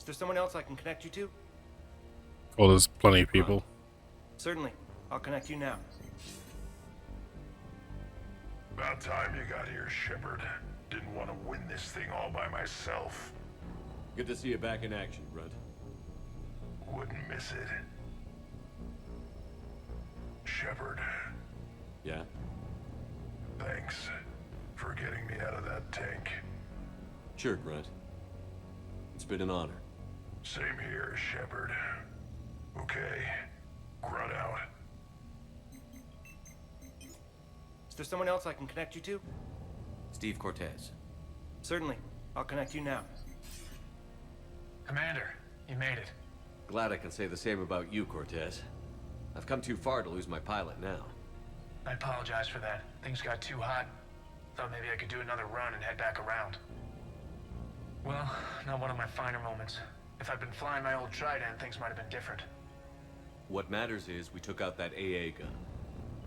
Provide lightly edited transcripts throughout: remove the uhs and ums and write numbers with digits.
there someone else I can connect you to? Oh, there's plenty of people. Certainly. I'll connect you now. About time you got here, Shepard. Didn't want to win this thing all by myself. Good to see you back in action, Runt. Wouldn't miss it. Shepard, Yeah? thanks for getting me out of that tank. Sure, Grunt. It's been an honor. Same here, Shepard. Okay, Grunt out. Is there someone else I can connect you to? Steve Cortez. Certainly. I'll connect you now. Commander, you made it. Glad I can say the same about you, Cortez. I've come too far to lose my pilot now. I apologize for that. Things got too hot. Thought maybe I could do another run and head back around. Well, not one of my finer moments. If I'd been flying my old Trident, things might have been different. What matters is we took out that AA gun.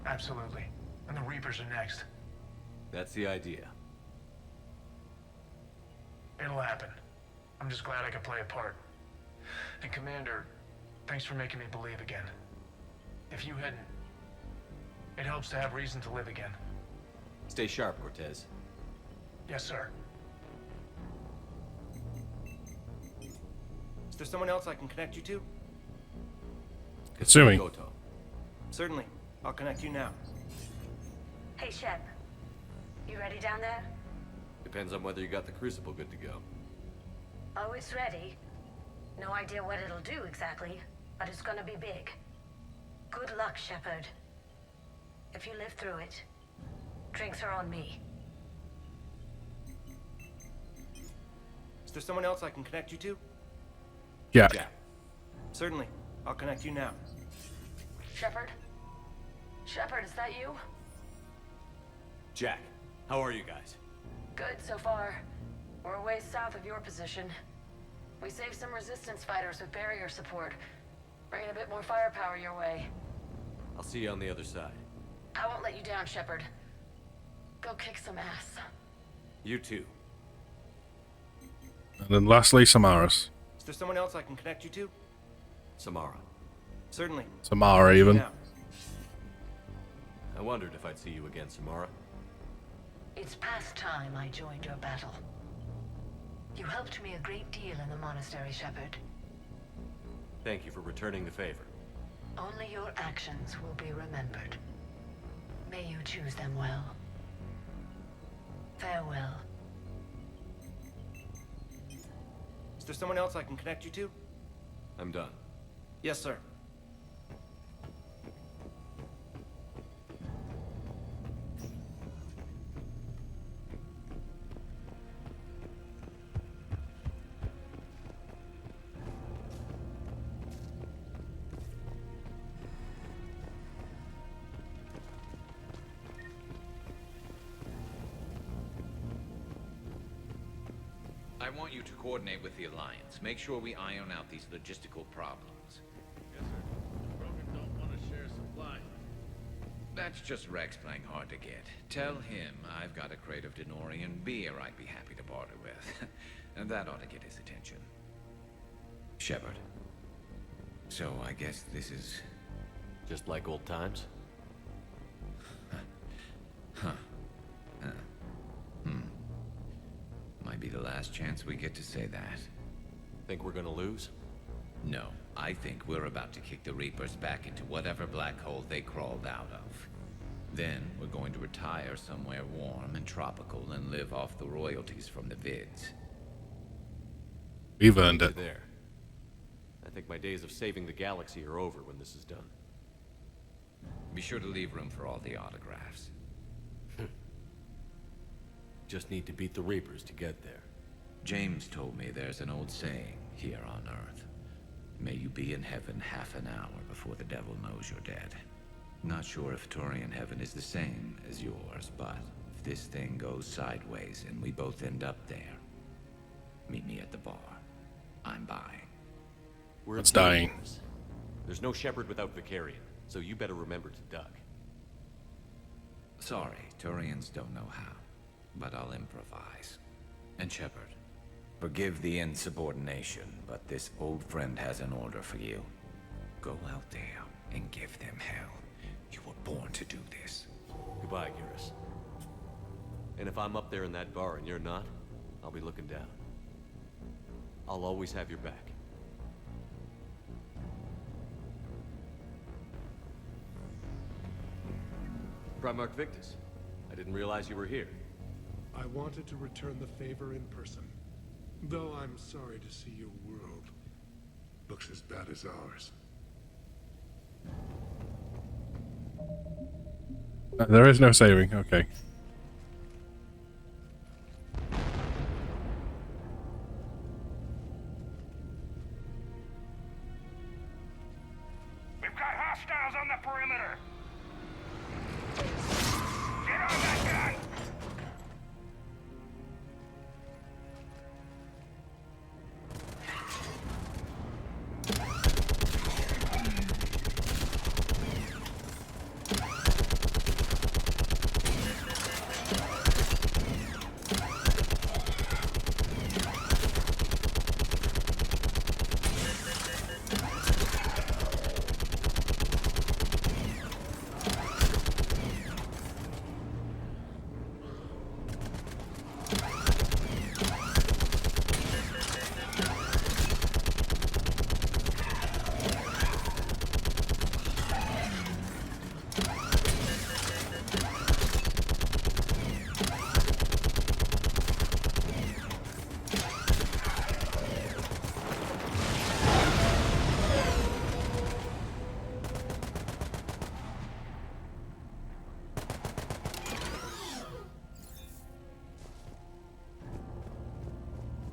Absolutely. And the Reapers are next. That's the idea. It'll happen. I'm just glad I could play a part. And Commander, thanks for making me believe again. If you hadn't, it helps to have reason to live again. Stay sharp, Cortez. Yes, sir. Is there someone else I can connect you to? Assuming. Goto. Certainly. I'll connect you now. Hey, Shep. You ready down there? Depends on whether you got the Crucible good to go. Oh, it's ready. No idea what it'll do exactly, but it's gonna be big. Good luck, Shepard. If you live through it, drinks are on me. Is there someone else I can connect you to? Jack. Jack. Certainly. I'll connect you now. Shepard? Shepard, is that you? Jack, how are you guys? Good so far. We're a ways south of your position. We saved some resistance fighters with barrier support. Bringing a bit more firepower your way. I'll see you on the other side. I won't let you down, Shepard. Go kick some ass. You too. And then lastly, Samaras. Is there someone else I can connect you to? Samara. Certainly. Samara, even. Now. I wondered if I'd see you again, Samara. It's past time I joined your battle. You helped me a great deal in the monastery, Shepard. Thank you for returning the favor. Only your actions will be remembered. May you choose them well. Farewell. Is there someone else I can connect you to? I'm done. Yes, sir. I want you to coordinate with the Alliance. Make sure we iron out these logistical problems. Yes, sir. Broken don't want to share supply. That's just Rex playing hard to get. Tell him I've got a crate of Denorian beer I'd be happy to barter with. And that ought to get his attention. Shepard. So I guess this is... Just like old times? Might be the last chance we get to say that. Think we're gonna lose? No, I think we're about to kick the Reapers back into whatever black hole they crawled out of. Then we're going to retire somewhere warm and tropical and live off the royalties from the vids. We've earned it. There. I think my days of saving the galaxy are over when this is done. Be sure to leave room for all the autographs. Just need to beat the Reapers to get there. James told me there's an old saying here on Earth. May you be in heaven half an hour before the devil knows you're dead. Not sure if Turian heaven is the same as yours, but if this thing goes sideways and we both end up there, meet me at the bar. I'm buying. We're It's dying. There's no Shepard without Vicarian, so you better remember to duck. Sorry, Turians don't know how, but I'll improvise. And Shepard, Forgive the insubordination, but this old friend has an order for you. Go out there and give them hell. You were born to do this. Goodbye, Garrus. And if I'm up there in that bar and you're not, I'll be looking down. I'll always have your back. Primarch Victus, I didn't realize you were here. I wanted to return the favor in person. Though I'm sorry to see your world looks as bad as ours. There is no saving. Okay. We've got hostiles on the perimeter! Get on that gun!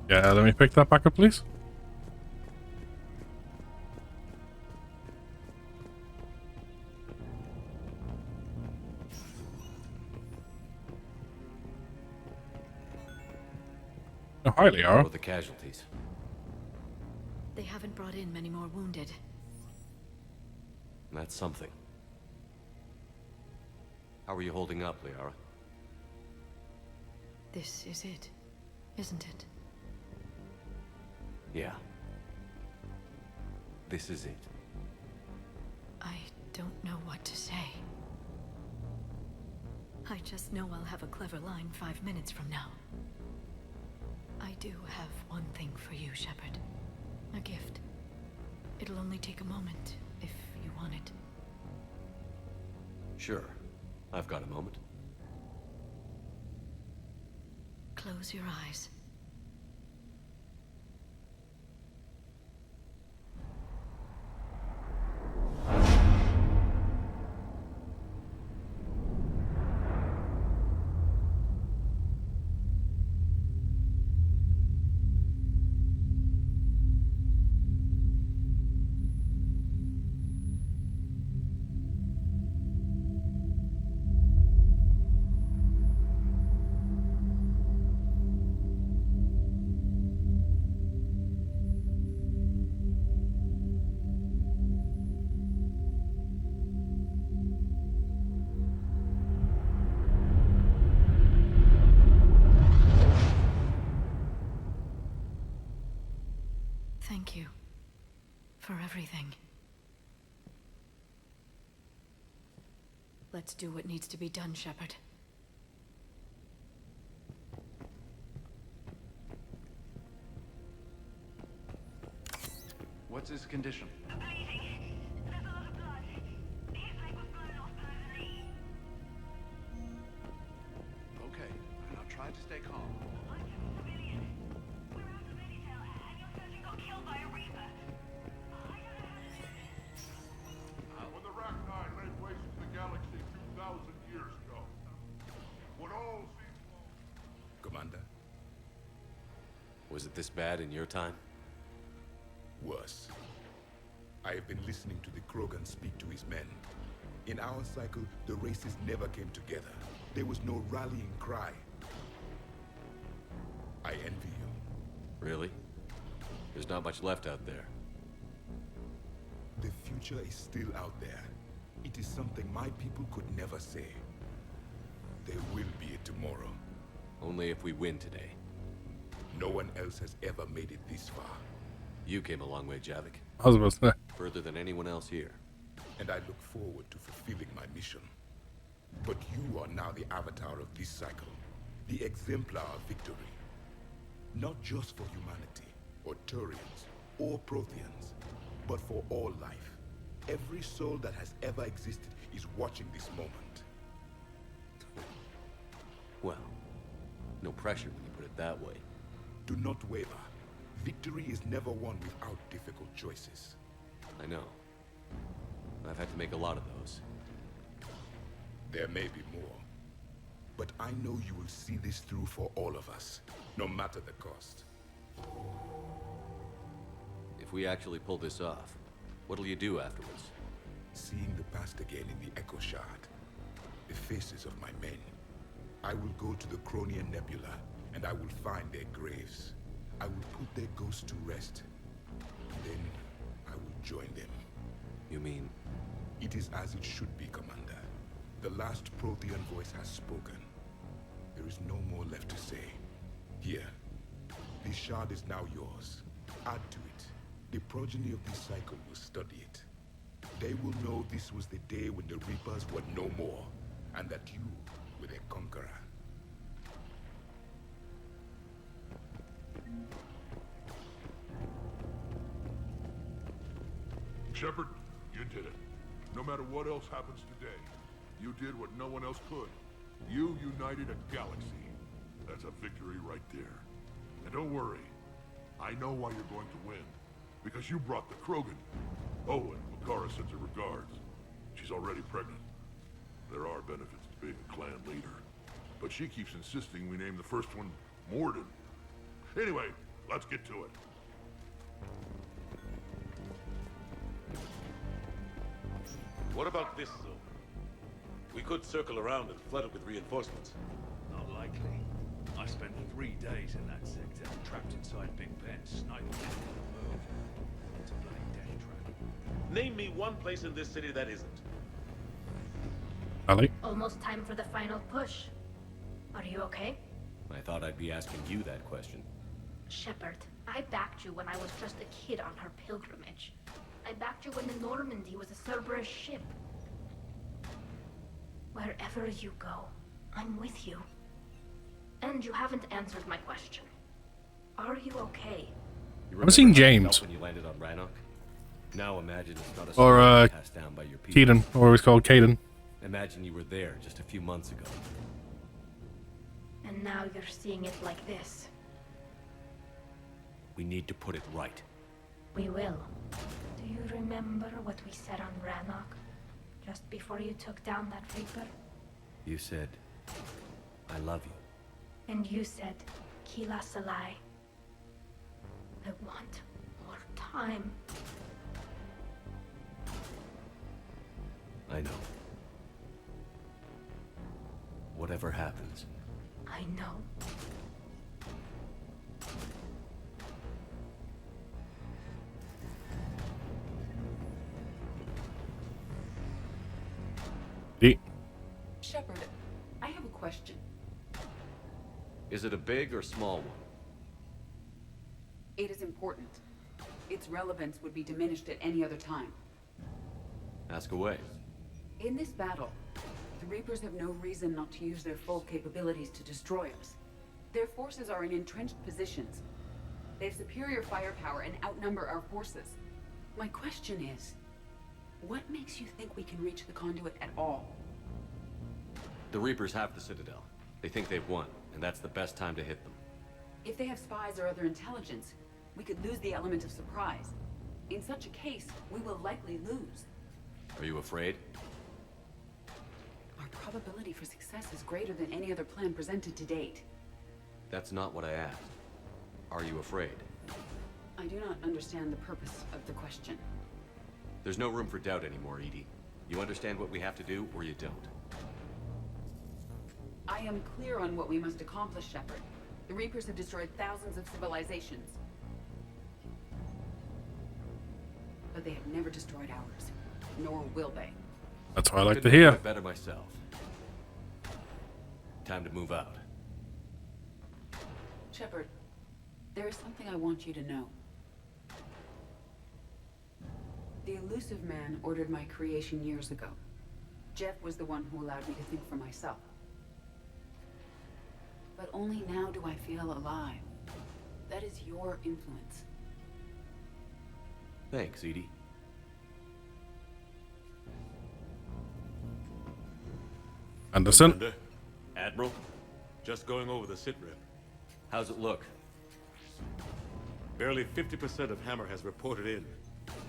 Yeah, let me pick that back up, please. Oh, hi, How Liara. are the casualties? They haven't brought in many more wounded. That's something. How are you holding up, Liara? This is it, isn't it? Yeah. This is it. I don't know what to say. I just know I'll have a clever line 5 minutes from now. I do have one thing for you, Shepard. A gift. It'll only take a moment, if you want it. Sure. I've got a moment. Close your eyes. Thank you for everything. Let's do what needs to be done, Shepard. What's his condition? Bleeding. There's a lot of blood. His leg was blown off below the knee. Okay, now try to stay calm. I'm just a civilian. We're out of Meditel, and your surgeon got killed by a Reaper. I don't know how to do this. When the Rachni laid waste to the galaxy 2,000 years ago, when all seemed lost... Commander, Was it this bad in your time? worse. I have been listening to the Krogan speak to his men. In our cycle, the races never came together. There was no rallying cry. I envy you. Really? There's not much left out there. The future is still out there. It is something my people could never say. There will be a tomorrow. Only if we win today. No one else has ever made it this far. You came a long way, Javik. I was about to say. Further than anyone else here. And I look forward to fulfilling my mission. But you are now the avatar of this cycle, the exemplar of victory. Not just for humanity, or Turians, or Protheans, but for all life. Every soul that has ever existed is watching this moment. Well, no pressure when you put it that way. Do not waver. Victory is never won without difficult choices. I know. I've had to make a lot of those. There may be more. But I know you will see this through for all of us, no matter the cost. If we actually pull this off, what'll you do afterwards? Seeing the past again in the Echo Shard, the faces of my men, I will go to the Cronian Nebula, and I will find their graves. I will put their ghosts to rest. Then, I will join them. You mean? It is as it should be, Commander. The last Prothean voice has spoken. There is no more left to say. Here, this shard is now yours. Add to it. The progeny of this cycle will study it. They will know this was the day when the Reapers were no more, and that you were their conqueror. Shepard, you did it. No matter what else happens today, you did what no one else could. You united a galaxy. That's a victory right there. And don't worry, I know why you're going to win. Because you brought the Krogan. Oh, and Makara sends her regards. She's already pregnant. There are benefits to being a clan leader. But she keeps insisting we name the first one Morden. Anyway, let's get to it. What about this zone? We could circle around and flood it with reinforcements. Not likely. I spent 3 days in that sector, trapped inside Big Ben, sniping everything in the world. It's a bloody death trap. Name me one place in this city that isn't. Ali? Almost time for the final push. Are you okay? I thought I'd be asking you that question. Shepard, I backed you when I was just a kid on her pilgrimage. I backed you when the Normandy was a Cerberus ship. Wherever you go, I'm with you. And you haven't answered my question. Are you okay? I'm seeing James. When you landed on Rannoch? Now imagine it's not a Or, story passed down by your people. Keaton, or he's called Caden. Imagine you were there just a few months ago. And now you're seeing it like this. We need to put it right. We will. Do you remember what we said on Rannoch? Just before you took down that Reaper? You said, I love you. And you said, Kila Salai. I want more time. I know. Whatever happens. I know. Shepard, I have a question. Is it a big or small one? It is important. Its relevance would be diminished at any other time. Ask away. In this battle, the Reapers have no reason not to use their full capabilities to destroy us. Their forces are in entrenched positions. They have superior firepower and outnumber our forces. My question is, what makes you think we can reach the conduit at all? The Reapers have the Citadel. They think they've won, and that's the best time to hit them. If they have spies or other intelligence, we could lose the element of surprise. In such a case, we will likely lose. Are you afraid? Our probability for success is greater than any other plan presented to date. That's not what I asked. Are you afraid? I do not understand the purpose of the question. There's no room for doubt anymore, Edie. You understand what we have to do, or you don't. I am clear on what we must accomplish, Shepard. The Reapers have destroyed thousands of civilizations. But they have never destroyed ours. Nor will they. That's what I like to Couldn't hear. do it better myself. Time to move out. Shepard, There is something I want you to know. The elusive man ordered my creation years ago. Jeff was the one who allowed me to think for myself. But only now do I feel alive. That is your influence. Thanks, Edie. Anderson? Commander, Admiral, just going over the sitrep. How's it look? Barely 50% of Hammer has reported in.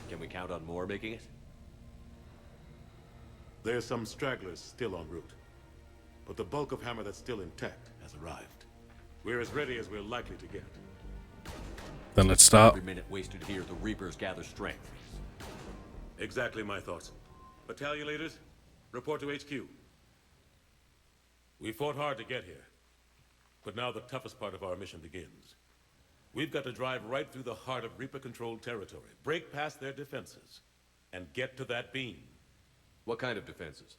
Can we count on more making it? There's some stragglers still en route. But the bulk of Hammer that's still intact has arrived. We're as ready as we're likely to get. Then let's start. Every minute wasted here, the Reapers gather strength. Exactly my thoughts. Battalion leaders, report to HQ. We fought hard to get here. But now the toughest part of our mission begins. We've got to drive right through the heart of Reaper-controlled territory, break past their defenses, and get to that beam. What kind of defenses?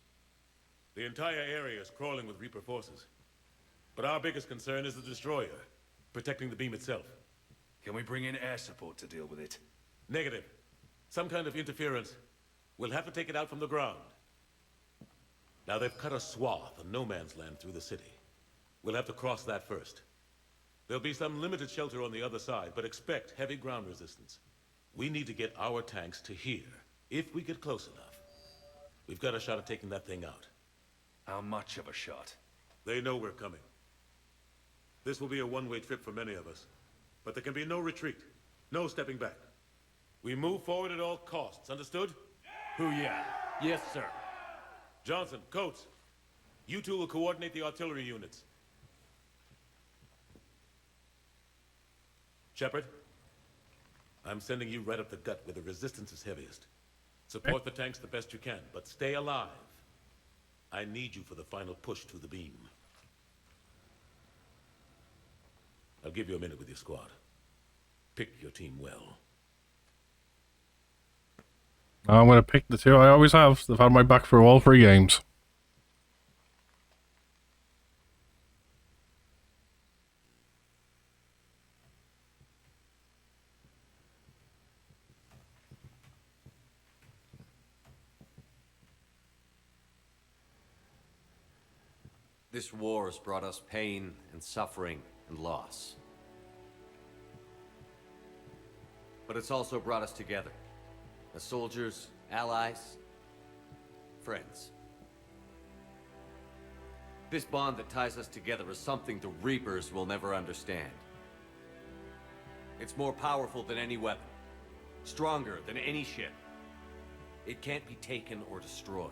The entire area is crawling with Reaper forces. But our biggest concern is the destroyer, protecting the beam itself. Can we bring in air support to deal with it? Negative. Some kind of interference. We'll have to take it out from the ground. Now they've cut a swath of no man's land through the city. We'll have to cross that first. There'll be some limited shelter on the other side, but expect heavy ground resistance. We need to get our tanks to here, if we get close enough. We've got a shot at taking that thing out. How much of a shot? They know we're coming. This will be a one-way trip for many of us. But there can be no retreat. No stepping back. We move forward at all costs, understood? Who, yeah? Yes, sir. Johnson, Coates, you two will coordinate the artillery units. Shepard, I'm sending you right up the gut where the resistance is heaviest. Support the tanks the best you can, but stay alive. I need you for the final push to the beam. I'll give you a minute with your squad. Pick your team well. I'm going to pick the two I always have. They've had my back for all 3 games. This war has brought us pain and suffering and loss. But it's also brought us together. As soldiers, allies, friends. This bond that ties us together is something the Reapers will never understand. It's more powerful than any weapon. Stronger than any ship. It can't be taken or destroyed.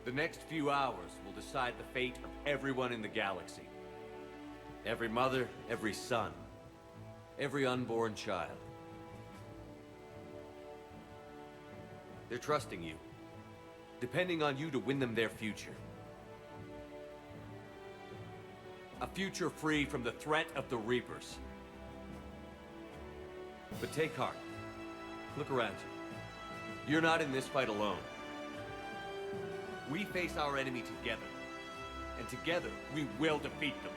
The next few hours will decide the fate of everyone in the galaxy. Every mother, every son, every unborn child. They're trusting you, depending on you to win them their future. A future free from the threat of the Reapers. But take heart. Look around you. You're not in this fight alone. We face our enemy together, and together we will defeat them.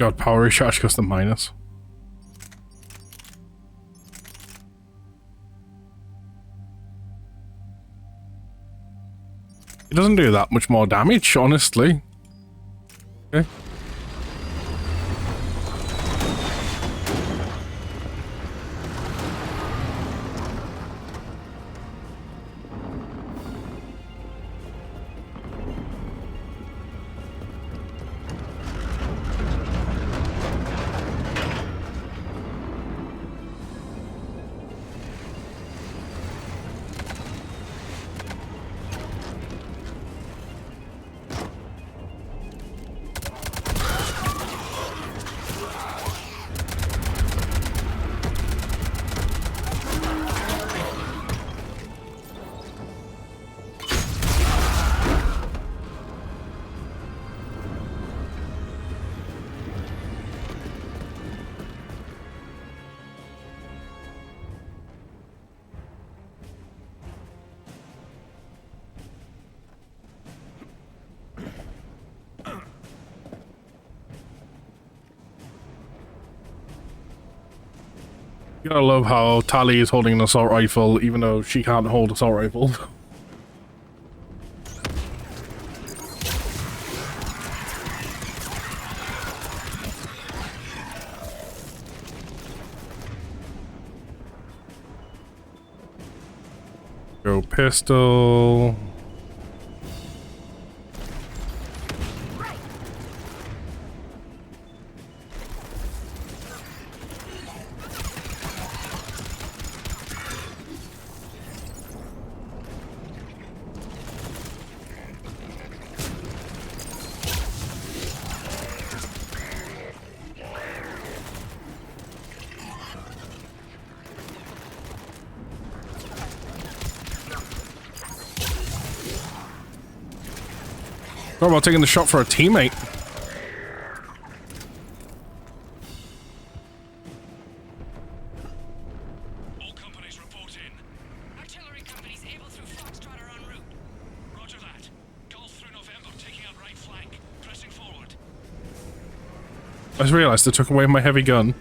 God, power recharge cost a minus. It doesn't do that much more damage, honestly. Okay. You gotta love how Tali is holding an assault rifle, even though she can't hold assault rifle. Go pistol. What about taking the shot for a teammate? All companies report in. Artillery companies able through Foxtrot are en route. Roger that. Golf through November, taking out right flank. Pressing forward. I just realized they took away my heavy gun.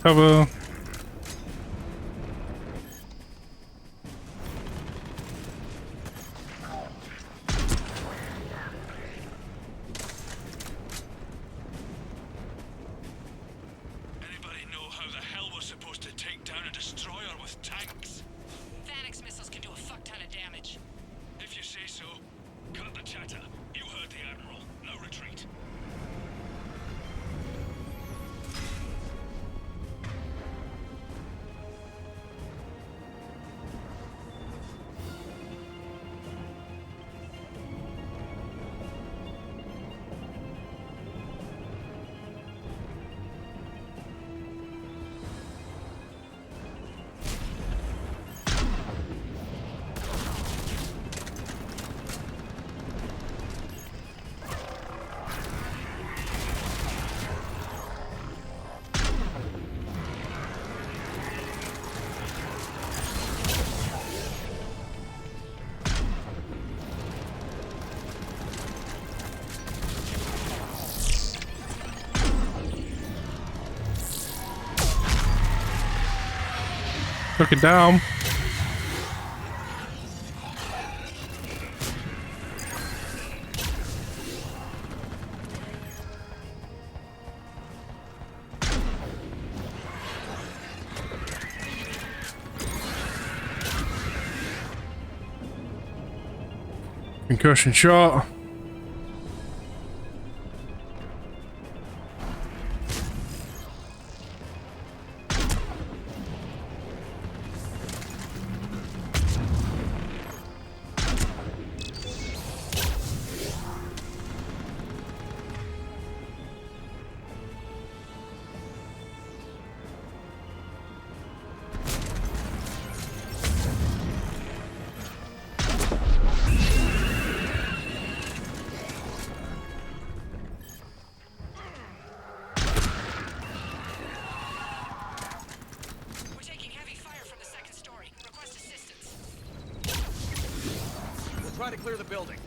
Cover. Anybody know how the hell we're supposed to take down a destroyer with tanks? Phanex missiles can do a fuck ton of damage. If you say so. Cut the chatter. You heard the Admiral. No retreat. Took it down. Concussion shot. We're taking heavy fire from the second story. Request assistance. We'll try to clear the building.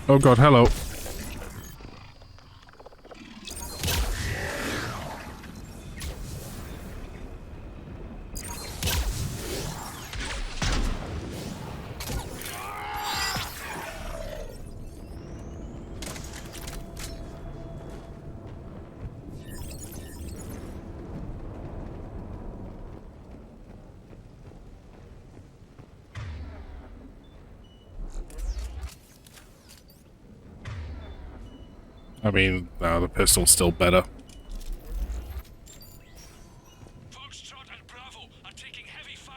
Oh god, hello. I mean, no, the pistol's still better. Foxtrot and Bravo are taking heavy fire.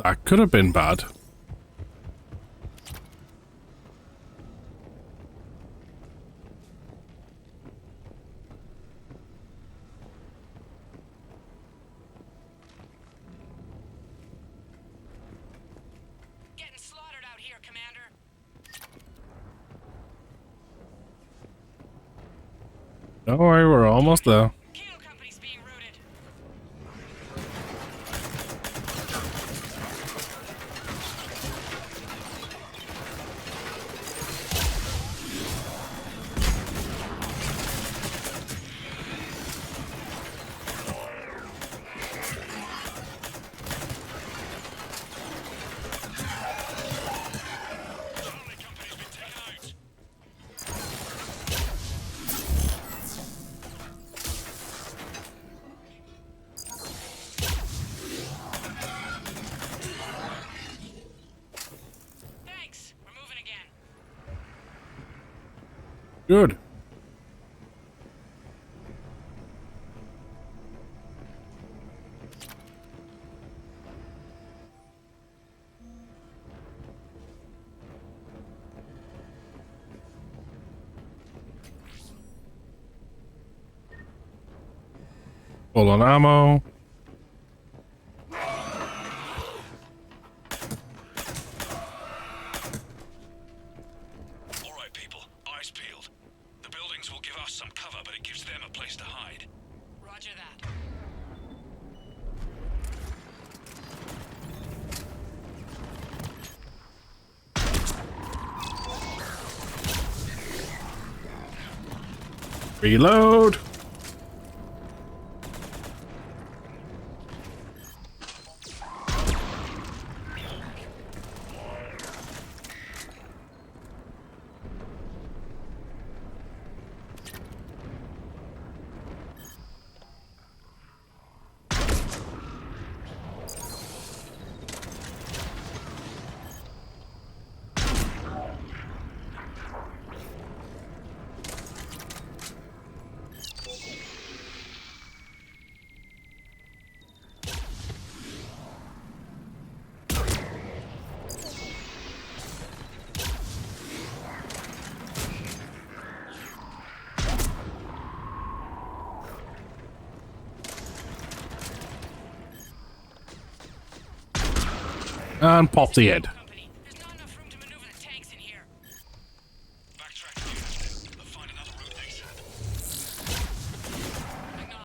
That could have been bad. Getting slaughtered out here, Commander. Don't worry, we're almost there. Kilo Company's being routed. Thanks. We're moving again. Good. Full on ammo. All right, people. Eyes peeled. The buildings will give us some cover, but it gives them a place to hide. Roger that. Reload. And pop the head.